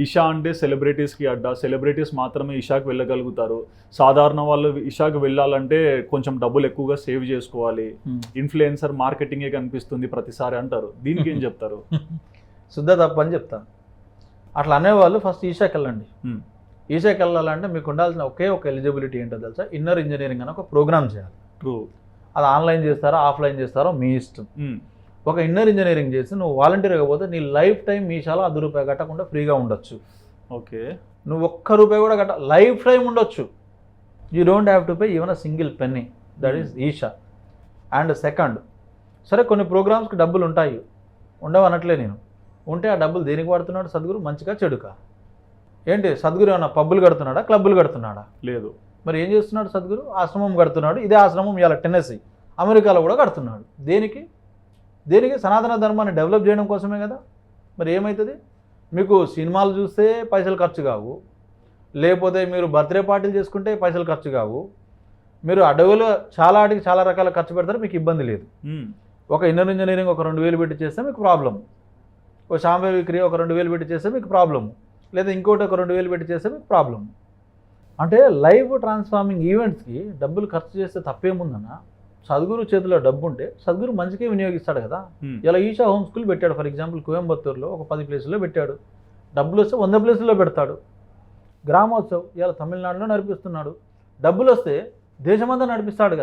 ఇషా అంటే సెలబ్రిటీస్కి అడ్డా, సెలబ్రిటీస్ మాత్రమే ఇషాకి వెళ్ళగలుగుతారు. సాధారణ వాళ్ళు ఇషాకి వెళ్ళాలంటే కొంచెం డబ్బులు ఎక్కువగా సేవ్ చేసుకోవాలి, ఇన్ఫ్లుయెన్సర్ మార్కెటింగే కనిపిస్తుంది ప్రతిసారి అంటారు. దీనికి ఏం చెప్తారు? శుద్ధ తప్పు అని చెప్తాను. అట్లా అనేవాళ్ళు ఫస్ట్ ఈషాకి వెళ్ళండి. ఈషాకి వెళ్ళాలంటే మీకు ఉండాల్సిన ఒకే ఒక ఎలిజిబిలిటీ ఏంటో తెలుసా? ఇన్నర్ ఇంజనీరింగ్ అని ఒక ప్రోగ్రామ్ చేయాలి. ట్రూ. అది ఆన్లైన్ చేస్తారో ఆఫ్లైన్ చేస్తారో మీ ఇష్టం. ఒక ఇన్నర్ ఇంజనీరింగ్ చేసి నువ్వు వాలంటీర్గా పోతే నీ లైఫ్ టైం మీషాలో ₹10 కట్టకుండా ఫ్రీగా ఉండొచ్చు. ఓకే. నువ్వు ₹1 కూడా లైఫ్ టైం ఉండొచ్చు. You don't have to pay even a single penny. That is Isha. And second, సరే కొన్ని ప్రోగ్రామ్స్కి డబ్బులు ఉంటాయి, ఉండవు అనట్లే నేను. ఉంటే ఆ డబ్బులు దేనికి వాడుతున్నాడు సద్గురు? మంచిగా చెడుకా? ఏంటి సద్గురు ఏమన్నా పబ్బులు కడుతున్నాడా, క్లబ్బులు కడుతున్నాడా? లేదు. మరి ఏం చేస్తున్నాడు సద్గురు? ఆశ్రమం కడుతున్నాడు. ఇదే ఆశ్రమం ఇవాళ టెన్నెసీ, అమెరికాలో కూడా కడుతున్నాడు. దేనికి? సనాతన ధర్మాన్ని డెవలప్ చేయడం కోసమే కదా. మరి ఏమవుతుంది? మీకు సినిమాలు చూస్తే పైసలు ఖర్చు కావు, లేకపోతే మీరు బర్త్డే పార్టీలు చేసుకుంటే పైసలు ఖర్చు కావు, మీరు అడవులు చాలా రకాల ఖర్చు పెడతారు, మీకు ఇబ్బంది లేదు. ఒక ఇన్నర్ ఇంజనీరింగ్ ఒక 2000 పెట్టి చేస్తే మీకు ప్రాబ్లం, ఒక శాంభవి క్రియ ఒక 2000 పెట్టి చేస్తే మీకు ప్రాబ్లము, లేదా ఇంకోటి ఒక 2000 పెట్టి చేస్తే మీకు ప్రాబ్లం. అంటే లైఫ్ ట్రాన్స్ఫార్మింగ్ ఈవెంట్స్కి డబ్బులు ఖర్చు చేస్తే తప్పేముందన్న? సద్గురు చేతిలో డబ్బు ఉంటే సద్గురు మంచిగా వినియోగిస్తాడు కదా. ఇలా ఈషా హోమ్ స్కూల్ పెట్టాడు ఫర్ ఎగ్జాంపుల్, కోయంబత్తూరులో ఒక 10 ప్లేసుల్లో పెట్టాడు. డబ్బులు వస్తే 100 ప్లేసుల్లో పెడతాడు. గ్రామోత్సవ్ ఇలా తమిళనాడులో నడిపిస్తున్నాడు. డబ్బులు వస్తే దేశమంతా నడిపిస్తాడు కదా.